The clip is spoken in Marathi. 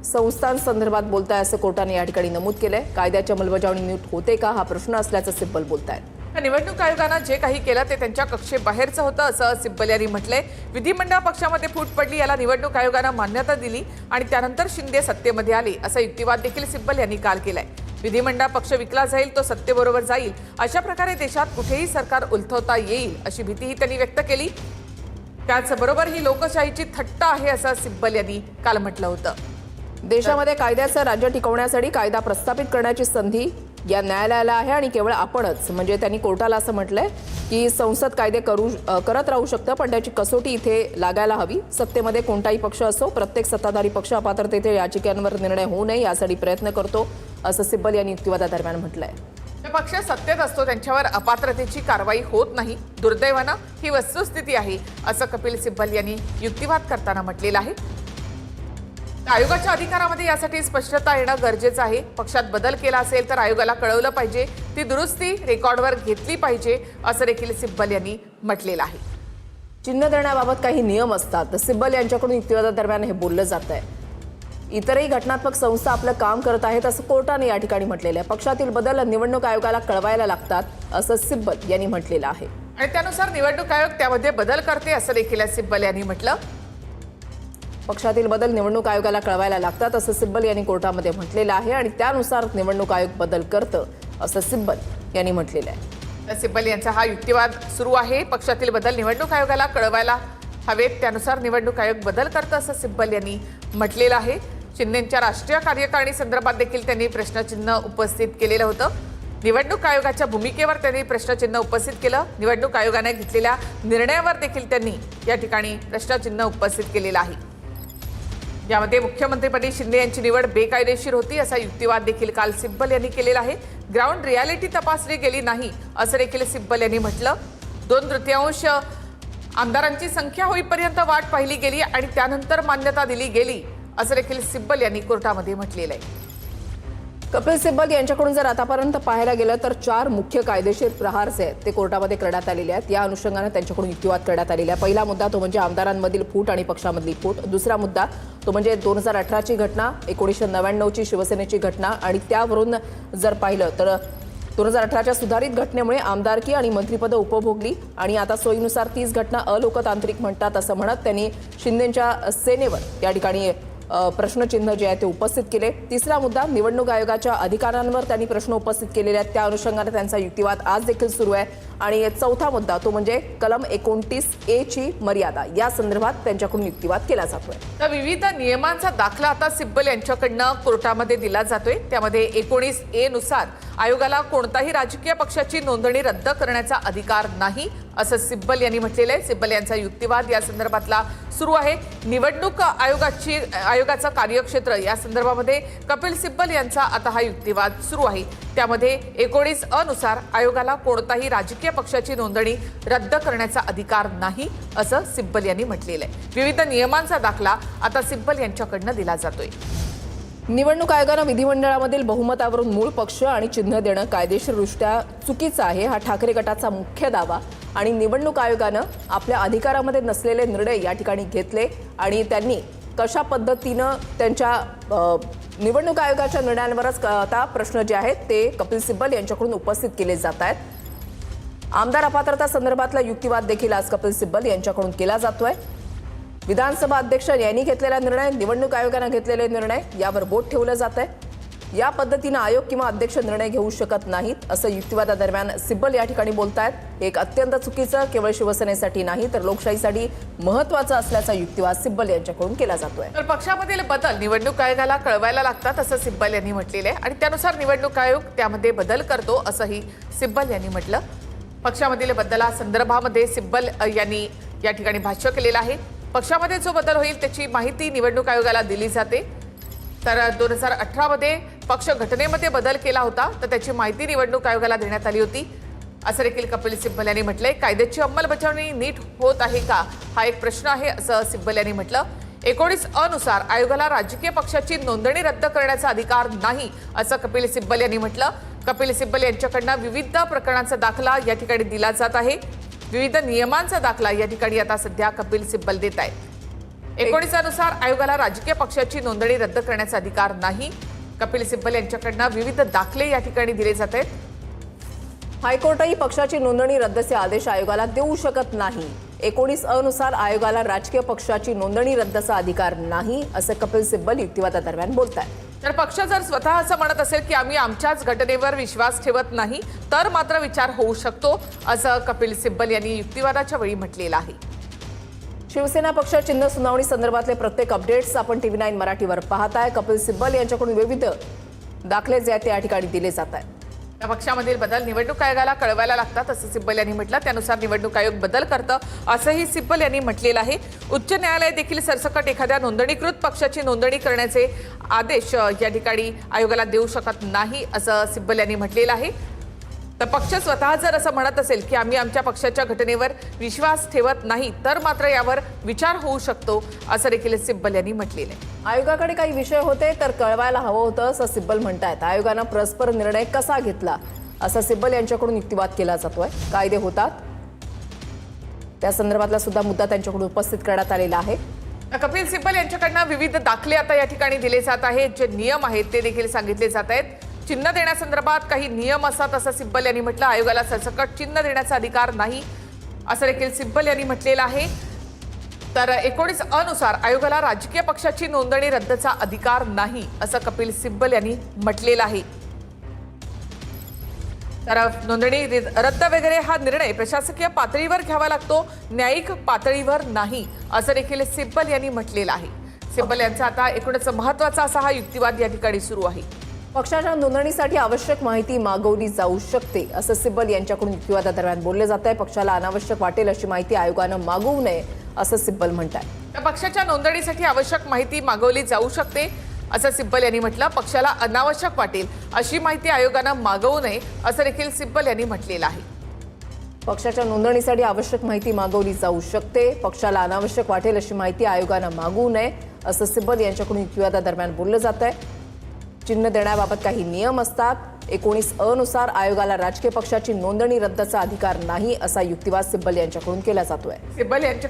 संस्थांसंदर्भात बोलताय असं कोर्टाने या ठिकाणी नमूद केलंय। कायद्याची अंमलबजावणी नीट होते का हा प्रश्न असल्याचं सिब्बल बोलतायत। निवडणूक आयोगानं जे काही केलं ते त्यांच्या कक्षेबाहेरचं होतं असं सिब्बल यांनी म्हटलंय। विधिमंडळ पक्षामध्ये फूट पडली, याला निवडणूक आयोगानं मान्यता दिली आणि त्यानंतर शिंदे सत्तेमध्ये आले असा युक्तिवाद देखील सिब्बल यांनी काल केलाय। विधिमंडळ पक्ष विकला जाईल तो सत्तेबरोबर जाईल, अशा प्रकारे देशात कुठेही सरकार उलथवता येईल अशी भीतीही त्यांनी व्यक्त केली। त्याचबरोबर ही लोकशाहीची थट्टा आहे असं सिब्बल यांनी काल म्हटलं होतं। देशामध्ये कायद्याचं राज्य टिकवण्यासाठी कायदा प्रस्थापित करण्याची संधी या न्यायालयाला आहे आणि केवळ आपणच, म्हणजे त्यांनी कोर्टाला असं म्हटलंय की संसद कायदे करत राहू शकतं, पण त्याची कसोटी इथे लागायला हवी। सत्तेमध्ये कोणताही पक्ष असो, प्रत्येक सत्ताधारी पक्ष अपात्रतेच्या याचिकांवर निर्णय होऊ नये यासाठी प्रयत्न करतो असं सिब्बल यांनी युक्तिवादादरम्यान म्हटलंय। पक्ष सत्तेत असतो त्यांच्यावर अपात्रतेची कारवाई होत नाही, दुर्दैवानं ही वस्तुस्थिती आहे असं कपिल सिब्बल यांनी युक्तिवाद करताना म्हटलेलं आहे। आयोगाच्या अधिकारामध्ये यासाठी स्पष्टता येणं गरजेचं आहे। पक्षात बदल केला असेल तर आयोगाला कळवलं पाहिजे, ती दुरुस्ती रेकॉर्डवर घेतली पाहिजे असं देखील सिब्बल यांनी म्हटलेलं आहे। चिन्ह देण्याबाबत काही नियम असतात, सिब्बल यांच्याकडून युक्तिवादादरम्यान हे बोललं जात आहे। इतरही घटनात्मक संस्था आपलं काम करत आहेत असं कोर्टाने या ठिकाणी म्हटलेलं आहे। पक्षातील बदल निवडणूक आयोगाला कळवायला लागतात असं सिब्बल यांनी म्हटलेलं आहे आणि त्यानुसार निवडणूक आयोग त्यामध्ये बदल करते असं देखील सिब्बल यांनी म्हटलं। पक्षातील बदल निवडणूक आयोगाला कळवायला लागतात असं सिब्बल यांनी कोर्टामध्ये म्हटलेलं आहे आणि त्यानुसार निवडणूक आयोग बदल करतं असं सिब्बल यांनी म्हटलेलं आहे। सिब्बल यांचा हा युक्तिवाद सुरू आहे। पक्षातील बदल निवडणूक आयोगाला कळवायला हवेत, त्यानुसार निवडणूक आयोग बदल करतं असं सिब्बल यांनी म्हटलेलं आहे। शिंदेंच्या राष्ट्रीय कार्यकारिणी संदर्भात देखील त्यांनी प्रश्नचिन्ह उपस्थित केलेलं होतं। निवडणूक आयोगाच्या भूमिकेवर त्यांनी प्रश्नचिन्ह उपस्थित केलं। निवडणूक आयोगाने घेतलेल्या निर्णयावर देखील त्यांनी या ठिकाणी प्रश्नचिन्ह उपस्थित केलेलं आहे। यामध्ये मुख्यमंत्रीपदी शिंदे यांची निवड बेकायदेशीर होती असा युक्तिवाद देखील काल सिब्बल यांनी केलेला आहे। ग्राउंड रियालिटी तपासली गेली नाही असं देखील सिब्बल यांनी म्हटलं। 2/3 आमदारांची संख्या होईपर्यंत वाट पाहिली गेली आणि त्यानंतर मान्यता दिली गेली असं देखील सिब्बल यांनी कोर्टामध्ये म्हटलेलं आहे। कपिल सिब्बल यांच्याकडून जर आतापर्यंत पाहायला गेलं तर 4 मुख्य कायदेशीर प्रहार जे आहेत ते कोर्टामध्ये करण्यात आलेले आहेत। या अनुषंगाने त्यांच्याकडून युक्तिवाद करण्यात आलेला आहे। पहिला मुद्दा तो म्हणजे आमदारांमधील फूट आणि पक्षामधली फूट। दुसरा मुद्दा तो म्हणजे 2018ची घटना, 1999ची शिवसेनेची घटना आणि त्यावरून जर पाहिलं तर 2018च्या सुधारित घटनेमुळे आमदारकी आणि मंत्रिपदं उपभोगली आणि आता सोयीनुसार 30 घटना अलोकतांत्रिक म्हणतात असं म्हणत त्यांनी शिंदेंच्या सेनेवर या ठिकाणी प्रश्नचिन्ह जे आहे ते उपस्थित केले। तिसरा मुद्दा निवडणूक आयोगाच्या अधिकारांवर त्यांनी प्रश्न उपस्थित केलेले आहेत, त्या अनुषंगाने त्यांचा युक्तिवाद आज देखील सुरू आहे। आणि चौथा मुद्दा तो म्हणजे कलम 29A ची मर्यादा, या संदर्भात त्यांच्याकडून युक्तिवाद केला जातोय। तर विविध नियमांचा दाखला आता सिब्बल यांच्याकडनं कोर्टामध्ये दिला जातोय। त्यामध्ये 19A नुसार आयोगाला कोणताही राजकीय पक्षाची नोंदणी रद्द करण्याचा अधिकार नाही असं सिब्बल यांनी म्हटलेलं आहे। सिब्बल यांचा युक्तिवाद या संदर्भातला सुरू आहे। निवडणूक आयोगाचं कार्यक्षेत्र या संदर्भामध्ये कपिल सिब्बल यांचा आता हा युक्तिवाद सुरू आहे। त्यामध्ये 19A नुसार आयोगाला कोणताही राजकीय पक्षाची नोंदणी रद्द करण्याचा अधिकार नाही असं सिब्बल यांनी म्हटलेलं आहे। विविध नियमांचा दाखला आता सिब्बल यांच्याकडनं दिला जातोय। निवडणूक आयोगानं विधिमंडळामधील बहुमतावरून मूळ पक्ष आणि चिन्ह देणं कायदेशीरदृष्ट्या चुकीचं आहे हा ठाकरे गटाचा मुख्य दावा आणि निवडणूक आयोगानं आपल्या अधिकारामध्ये नसलेले निर्णय या ठिकाणी घेतले आणि त्यांनी कशा पद्धतीनं त्यांच्या निवडणूक आयोगाच्या निर्णयांवरच आता प्रश्न जे आहेत ते कपिल सिब्बल यांच्याकडून उपस्थित केले जात आहेत। आमदार अपात्रता संदर्भातला युक्तिवाद देखील आज कपिल सिब्बल यांच्याकडून केला जातोय। विधानसभा अध्यक्ष यांनी घेतलेला निर्णय, निवडणूक आयोगाने घेतलेले निर्णय यावर बोट ठेवलं जात आहे। या पद्धतीनं आयोग किंवा अध्यक्ष निर्णय घेऊ शकत नाहीत असं युक्तिवादादरम्यान सिब्बल या ठिकाणी बोलतायत। एक अत्यंत चुकीचं, केवळ शिवसेनेसाठी नाही तर लोकशाहीसाठी महत्त्वाचं असल्याचा युक्तिवाद सिब्बल यांच्याकडून केला जातोय। तर पक्षामधील बदल निवडणूक आयोगाला कळवायला लागतात असं सिब्बल यांनी म्हटलेलं आहे आणि त्यानुसार निवडणूक आयोग त्यामध्ये बदल करतो असंही सिब्बल यांनी म्हटलं। पक्षामधील बदलासंदर्भामध्ये सिब्बल यांनी या ठिकाणी भाष्य केलेलं आहे। पक्षामध्ये जो बदल होईल त्याची माहिती निवडणूक आयोगाला दिली जाते। तर 2018 मध्ये पक्ष घटनेमध्ये बदल केला होता तर त्याची माहिती निवडणूक आयोगाला देण्यात आली होती असं देखील कपिल सिब्बल यांनी म्हटलंय। कायद्याची अंमलबजावणी नीट होत आहे का हा एक प्रश्न आहे असं सिब्बल यांनी म्हटलं। 19A नुसार आयोगाला राजकीय पक्षाची नोंदणी रद्द करण्याचा अधिकार नाही असं कपिल सिब्बल यांनी म्हटलं। कपिल सिब्बल यांच्याकडनं विविध प्रकरणांचा दाखला या ठिकाणी दिला जात आहे। विविध नियमांचा दाखला या ठिकाणी आता सध्या कपिल सिब्बल देत आहेत। 19 नुसार आयोगाला राजकीय पक्षाची नोंदणी रद्द करण्याचा अधिकार नाही. कपिल सिब्बल यांच्याकडनं विविध दाखले या ठिकाणी दिले जात आहेत. हायकोर्टही पक्षाची नोंदणी रद्दचे आदेश आयोगाला देऊ शकत नाही. 19 नुसार आयोगाला राजकीय पक्षाची नोंदणी रद्दचा अधिकार नाही, असं कपिल सिब्बल युक्तिवादादरम्यान बोलतायत. तर पक्ष जर स्वतः असं म्हणत असेल की आम्ही आमच्याच घटनेवर विश्वास ठेवत नाही तर मात्र विचार होऊ शकतो, असं कपिल सिब्बल यांनी युक्तिवादाच्या वेळी म्हटलेलं आहे. शिवसेना पक्ष चिन्ह सुनावणी संदर्भातले प्रत्येक अपडेट्स आपण TV 9 मराठीवर पाहताय. कपिल सिब्बल यांच्याकडून विविध दाखले जे आहेत ते या ठिकाणी दिले जात आहेत. या पक्षामधील बदल निवडणूक आयोगाला कळवायला लागतात असं सिब्बल यांनी म्हटलं. त्यानुसार निवडणूक आयोग बदल करतं असंही सिब्बल यांनी म्हटलेलं आहे. उच्च न्यायालय देखील सरसकट एखाद्या नोंदणीकृत पक्षाची नोंदणी करण्याचे आदेश या ठिकाणी आयोगाला देऊ शकत नाही असं सिब्बल यांनी म्हटलेलं आहे. तर पक्ष स्वतः जर असं म्हणत असेल की आम्ही आमच्या पक्षाच्या घटनेवर विश्वास ठेवत नाही तर मात्र यावर विचार होऊ शकतो, असं देखील सिब्बल यांनी म्हटलेलं आहे. आयोगाकडे काही विषय होते तर कळवायला हवं होतं, असं सिब्बल म्हणतायत. आयोगानं परस्पर निर्णय कसा घेतला असा सिब्बल यांच्याकडून युक्तिवाद केला जातोय. कायदे होतात त्या संदर्भातला सुद्धा मुद्दा त्यांच्याकडून उपस्थित करण्यात आलेला आहे. कपिल सिब्बल यांच्याकडनं विविध दाखले आता या ठिकाणी दिले जात आहेत. जे नियम आहेत ते देखील सांगितले जात आहेत. चिन्ह देण्यासंदर्भात काही नियम असतात असं सिब्बल यांनी म्हटलं. आयोगाला सरसकट चिन्ह देण्याचा अधिकार नाही असं देखील सिब्बल यांनी म्हटलेलं आहे. तर 19 नुसार आयोगाला राजकीय पक्षाची नोंदणी रद्दचा अधिकार नाही असं कपिल सिब्बल यांनी म्हटलेलं आहे. तर नोंदणी रद्द वगैरे हा निर्णय प्रशासकीय पातळीवर घ्यावा लागतो, न्यायिक पातळीवर नाही असं देखील सिब्बल यांनी म्हटलेलं आहे. सिब्बल यांचा आता एकूणच महत्त्वाचा असा हा युक्तिवाद या ठिकाणी सुरू आहे. पक्षाच्या नोंदणीसाठी आवश्यक माहिती मागवली जाऊ शकते असं सिब्बल यांच्याकडून युक्तिवादादरम्यान बोललं जात आहे. पक्षाला अनावश्यक वाटेल अशी माहिती आयोगानं मागवू नये असं सिब्बल म्हणतात. पक्षाच्या नोंदणीसाठी आवश्यक माहिती मागवली जाऊ शकते असं सिब्बल यांनी म्हटलं. पक्षाला अनावश्यक वाटेल अशी माहिती आयोगानं मागवू नये असं देखील सिब्बल यांनी म्हटलेलं आहे. पक्षाच्या नोंदणीसाठी आवश्यक माहिती मागवली जाऊ शकते. पक्षाला अनावश्यक वाटेल अशी माहिती आयोगानं मागवू नये असं सिब्बल यांच्याकडून युक्तिवादादरम्यान बोललं जात आहे. चिन्ह देण्याबाबत काही नियम असतात. 19 नुसार आयोगाला राजकीय पक्षाची नोंदणी रद्दचा अधिकार नाही असा युक्तिवाद सिब्बल यांच्याकडून केला जातोय. सिब्बल यांच्या